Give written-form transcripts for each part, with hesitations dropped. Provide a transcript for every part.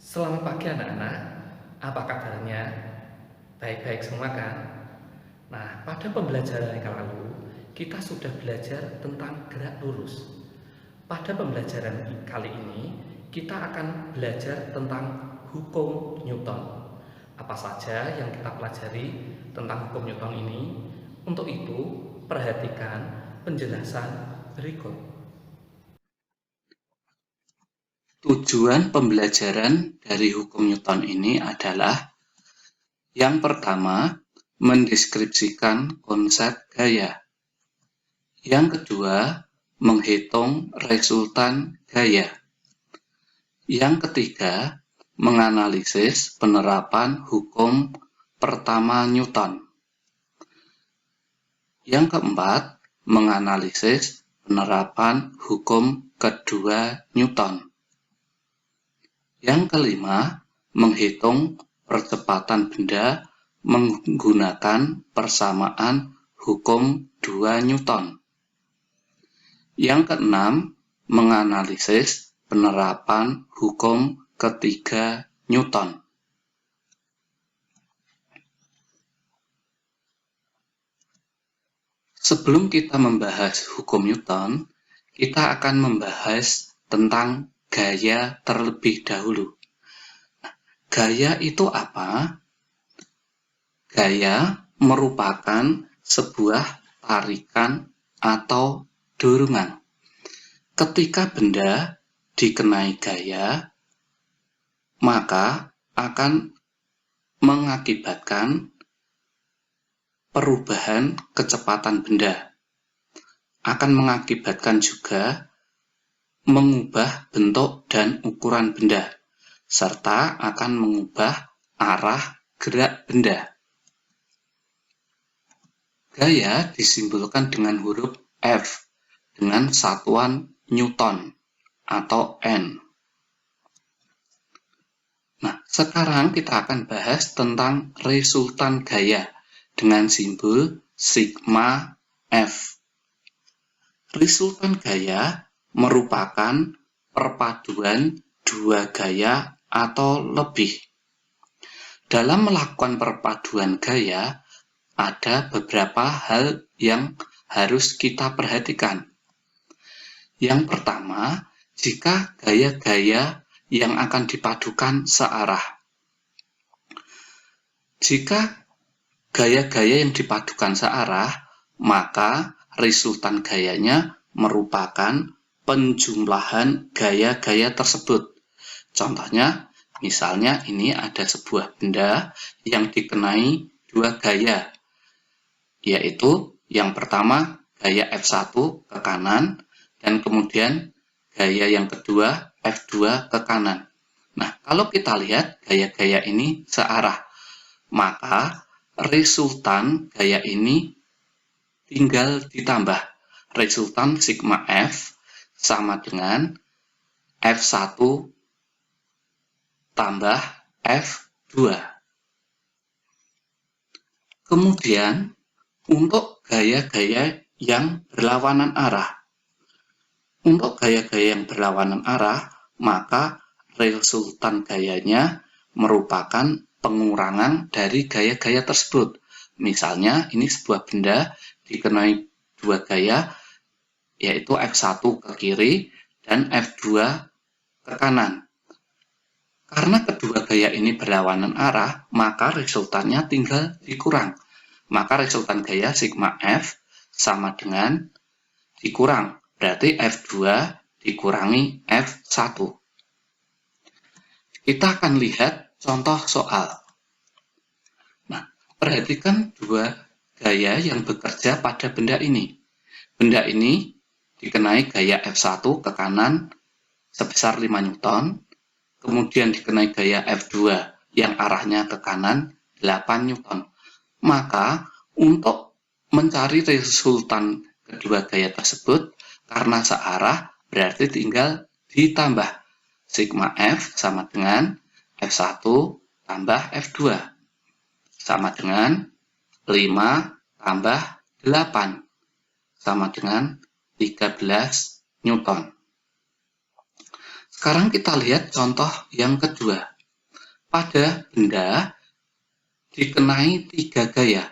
Selamat pagi anak-anak, apa kabarnya? Baik-baik semua kan? Nah, pada pembelajaran yang lalu, kita sudah belajar tentang gerak lurus. Pada pembelajaran kali ini, kita akan belajar tentang hukum Newton. Apa saja yang kita pelajari tentang hukum Newton ini? Untuk itu, perhatikan penjelasan berikut. Tujuan pembelajaran dari hukum Newton ini adalah yang pertama, mendeskripsikan konsep gaya. Yang kedua, menghitung resultan gaya. Yang ketiga, menganalisis penerapan hukum pertama Newton. Yang keempat, menganalisis penerapan hukum kedua Newton. Yang kelima, menghitung percepatan benda menggunakan persamaan hukum 2 Newton. Yang keenam, menganalisis penerapan hukum ketiga Newton. Sebelum kita membahas hukum Newton, kita akan membahas tentang gaya terlebih dahulu. Gaya itu apa? Gaya merupakan sebuah tarikan atau dorongan. Ketika benda dikenai gaya, maka akan mengakibatkan perubahan kecepatan benda. Akan mengakibatkan juga mengubah bentuk dan ukuran benda, serta akan mengubah arah gerak benda. Gaya disimbolkan dengan huruf F dengan satuan Newton atau N. Nah, sekarang kita akan bahas tentang resultan gaya dengan simbol sigma F. Resultan gaya merupakan perpaduan dua gaya atau lebih. Dalam melakukan perpaduan gaya, ada beberapa hal yang harus kita perhatikan. Yang pertama, jika gaya-gaya yang akan dipadukan searah. Jika gaya-gaya yang dipadukan searah, maka resultan gayanya merupakan penjumlahan gaya-gaya tersebut. Contohnya, misalnya ini ada sebuah benda yang dikenai dua gaya, yaitu yang pertama gaya F1 ke kanan dan kemudian gaya yang kedua F2 ke kanan. Nah, kalau kita lihat gaya-gaya ini searah, maka resultan gaya ini tinggal ditambah. Resultan sigma F sama dengan F1 tambah F2. Kemudian, untuk gaya-gaya yang berlawanan arah. Untuk gaya-gaya yang berlawanan arah, maka resultan gayanya merupakan pengurangan dari gaya-gaya tersebut. Misalnya, ini sebuah benda dikenai dua gaya, yaitu F1 ke kiri dan F2 ke kanan. Karena kedua gaya ini berlawanan arah, maka resultannya tinggal dikurang. Maka resultan gaya sigma F sama dengan dikurang. Berarti F2 dikurangi F1. Kita akan lihat contoh soal. Nah, perhatikan dua gaya yang bekerja pada benda ini. Benda ini dikenai gaya F1 ke kanan sebesar 5 Newton, kemudian dikenai gaya F2 yang arahnya ke kanan 8 Newton. Maka, untuk mencari resultan kedua gaya tersebut, karena searah, berarti tinggal ditambah. Sigma F sama dengan F1 tambah F2. Sama dengan 5 tambah 8. Sama dengan 13 Newton. Sekarang kita lihat contoh yang kedua. pada benda dikenai 3 gaya.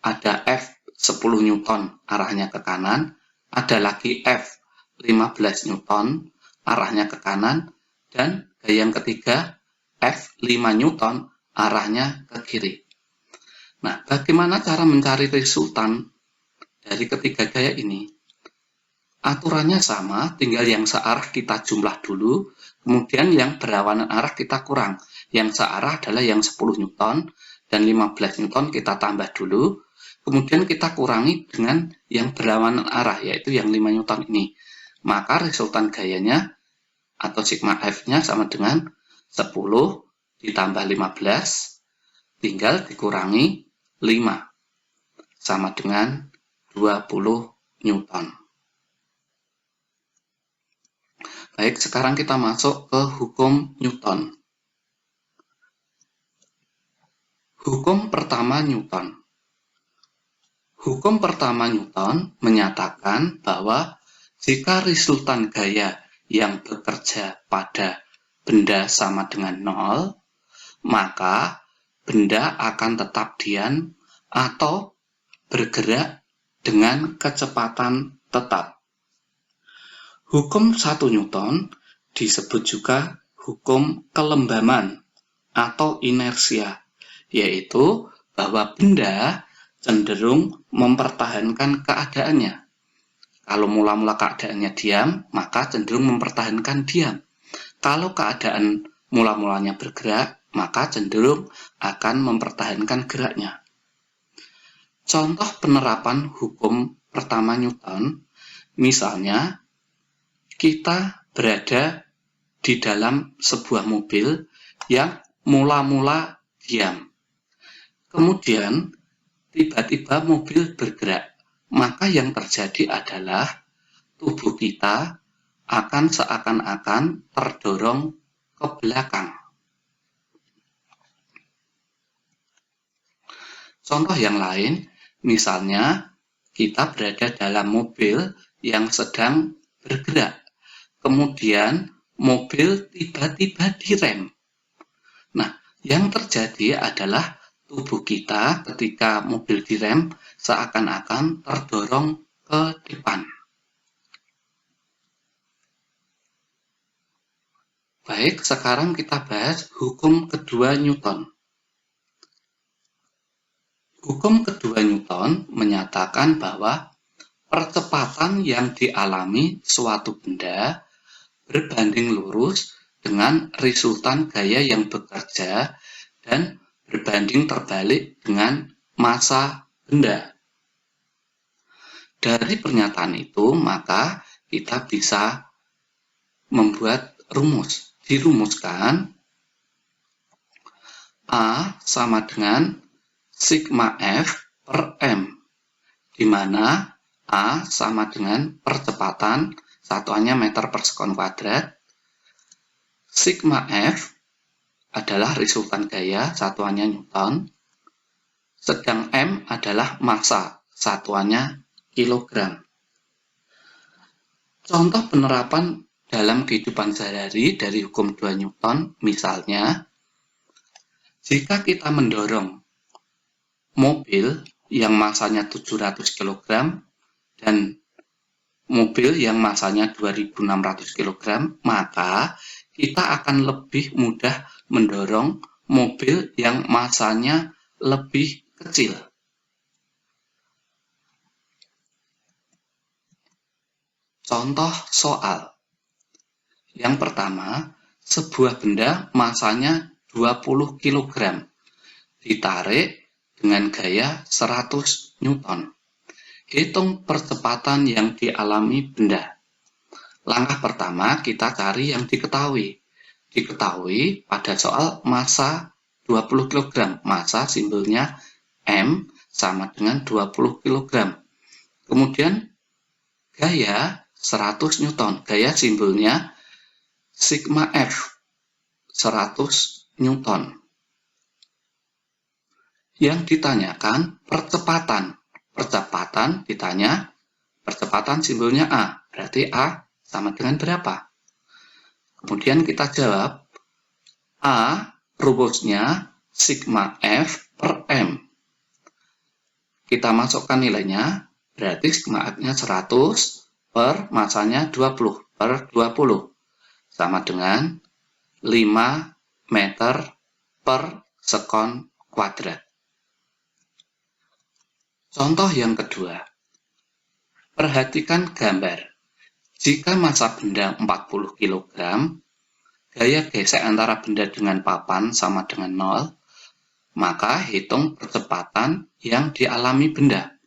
Ada F 10 Newton arahnya ke kanan, ada lagi F 15 Newton arahnya ke kanan, dan gaya yang ketiga F 5 Newton arahnya ke kiri. Nah, bagaimana cara mencari resultan dari ketiga gaya ini? Aturannya sama, tinggal yang searah kita jumlah dulu, kemudian yang berlawanan arah kita kurang. Yang searah adalah yang 10 Newton, dan 15 Newton kita tambah dulu, kemudian kita kurangi dengan yang berlawanan arah, yaitu yang 5 Newton ini. Maka resultan gayanya atau sigma F-nya sama dengan 10 ditambah 15, tinggal dikurangi 5, sama dengan 20 Newton. Baik, sekarang kita masuk ke hukum Newton. Hukum pertama Newton. Hukum pertama Newton menyatakan bahwa jika resultan gaya yang bekerja pada benda sama dengan 0, maka benda akan tetap diam atau bergerak dengan kecepatan tetap. Hukum 1 Newton disebut juga hukum kelembaman atau inersia, yaitu bahwa benda cenderung mempertahankan keadaannya. Kalau mula-mula keadaannya diam, maka cenderung mempertahankan diam. Kalau keadaan mula-mulanya bergerak, maka cenderung akan mempertahankan geraknya. Contoh penerapan hukum pertama Newton, misalnya kita berada di dalam sebuah mobil yang mula-mula diam. Kemudian tiba-tiba mobil bergerak, maka yang terjadi adalah tubuh kita akan seakan-akan terdorong ke belakang. Contoh yang lain, misalnya kita berada dalam mobil yang sedang bergerak. Kemudian mobil tiba-tiba direm. Nah, yang terjadi adalah tubuh kita ketika mobil direm seakan-akan terdorong ke depan. Baik, sekarang kita bahas hukum kedua Newton. Hukum kedua Newton menyatakan bahwa percepatan yang dialami suatu benda berbanding lurus dengan resultan gaya yang bekerja dan berbanding terbalik dengan massa benda. Dari pernyataan itu, maka kita bisa membuat rumus. Dirumuskan A sama dengan sigma F per M, di mana A sama dengan percepatan, satuannya meter per sekon kuadrat. Sigma F adalah resultan gaya, satuannya Newton. Sedang M adalah massa, satuannya kilogram. Contoh penerapan dalam kehidupan sehari-hari dari hukum 2 Newton, misalnya, jika kita mendorong mobil yang massanya 700 kg dan mobil yang massanya 2600 kg, maka kita akan lebih mudah mendorong mobil yang massanya lebih kecil. Contoh soal. Yang pertama, sebuah benda massanya 20 kg ditarik dengan gaya 100 Newton. Hitung percepatan yang dialami benda. Langkah pertama, kita cari yang diketahui. Diketahui pada soal massa 20 kg. Massa simbolnya M sama dengan 20 kg. Kemudian gaya 100 Newton. Gaya simbolnya sigma F 100 Newton. Yang ditanyakan percepatan. Percepatan ditanya, percepatan simbolnya A, berarti A sama dengan berapa? Kemudian kita jawab, A rumusnya sigma F per M. Kita masukkan nilainya, berarti sigma F-nya 100 per masanya 20 per 20, sama dengan 5 meter per sekon kuadrat. Contoh yang kedua, perhatikan gambar. Jika massa benda 40 kg, gaya gesek antara benda dengan papan sama dengan 0, maka hitung percepatan yang dialami benda.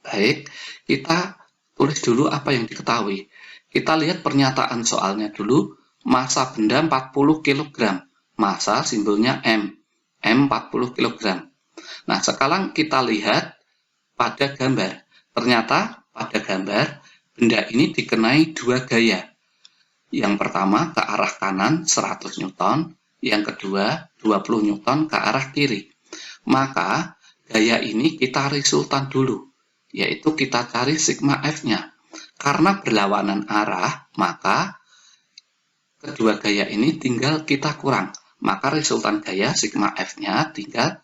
Baik, kita tulis dulu apa yang diketahui. Kita lihat pernyataan soalnya dulu, massa benda 40 kg, massa simbolnya M 40 kg. Nah, sekarang kita lihat pada gambar. Ternyata pada gambar, benda ini dikenai dua gaya. Yang pertama ke arah kanan 100 Newton, yang kedua 20 Newton ke arah kiri. Maka gaya ini kita resultan dulu, yaitu kita cari sigma F-nya. Karena berlawanan arah, maka kedua gaya ini tinggal kita kurang. Maka resultan gaya sigma F-nya tinggal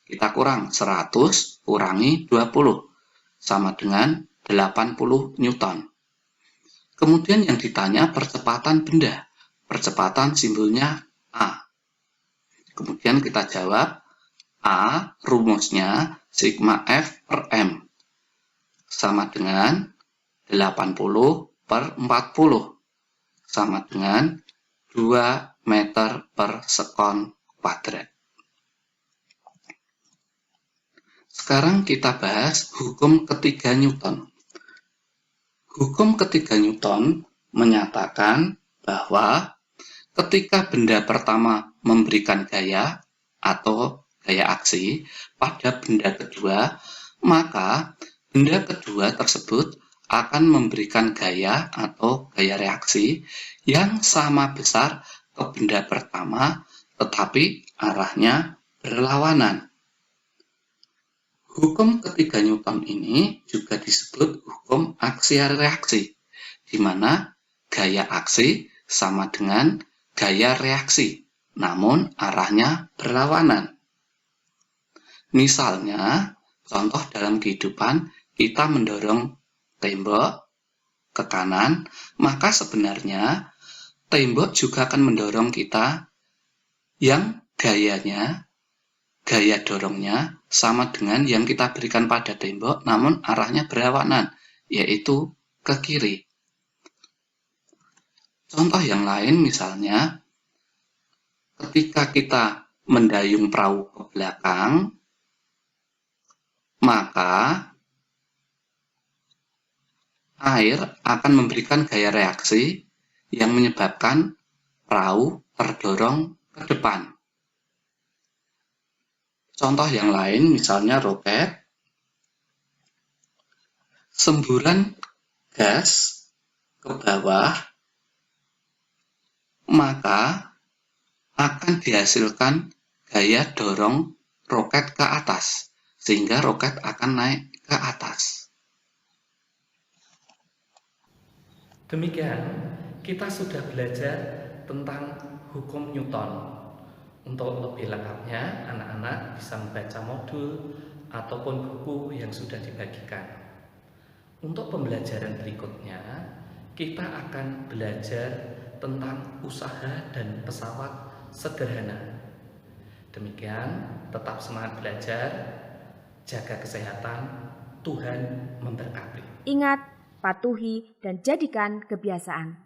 kita kurang 100 kurangi 20, sama dengan 80 Newton. Kemudian yang ditanya percepatan benda. Percepatan simbolnya A. Kemudian kita jawab, A rumusnya sigma F per M, sama dengan 80 per 40, sama dengan 2 meter per sekon kuadrat. Sekarang kita bahas hukum ketiga Newton. Hukum ketiga Newton menyatakan bahwa ketika benda pertama memberikan gaya atau gaya aksi pada benda kedua, maka benda kedua tersebut akan memberikan gaya atau gaya reaksi yang sama besar ke benda pertama, tetapi arahnya berlawanan. Hukum ketiga Newton ini juga disebut hukum aksi-reaksi, di mana gaya aksi sama dengan gaya reaksi, namun arahnya berlawanan. Misalnya, contoh dalam kehidupan, kita mendorong tembok ke kanan, maka sebenarnya tembok juga akan mendorong kita yang gaya dorongnya sama dengan yang kita berikan pada tembok, namun arahnya berlawanan, yaitu ke kiri. Contoh yang lain misalnya, ketika kita mendayung perahu ke belakang, maka air akan memberikan gaya reaksi yang menyebabkan perahu terdorong ke depan. Contoh yang lain misalnya roket, semburan gas ke bawah, maka akan dihasilkan gaya dorong roket ke atas, sehingga roket akan naik ke atas. Demikian, kita sudah belajar tentang hukum Newton. Untuk lebih lengkapnya, anak-anak bisa membaca modul ataupun buku yang sudah dibagikan. Untuk pembelajaran berikutnya, kita akan belajar tentang usaha dan pesawat sederhana. Demikian, tetap semangat belajar, jaga kesehatan, Tuhan memberkati. Ingat, patuhi, dan jadikan kebiasaan.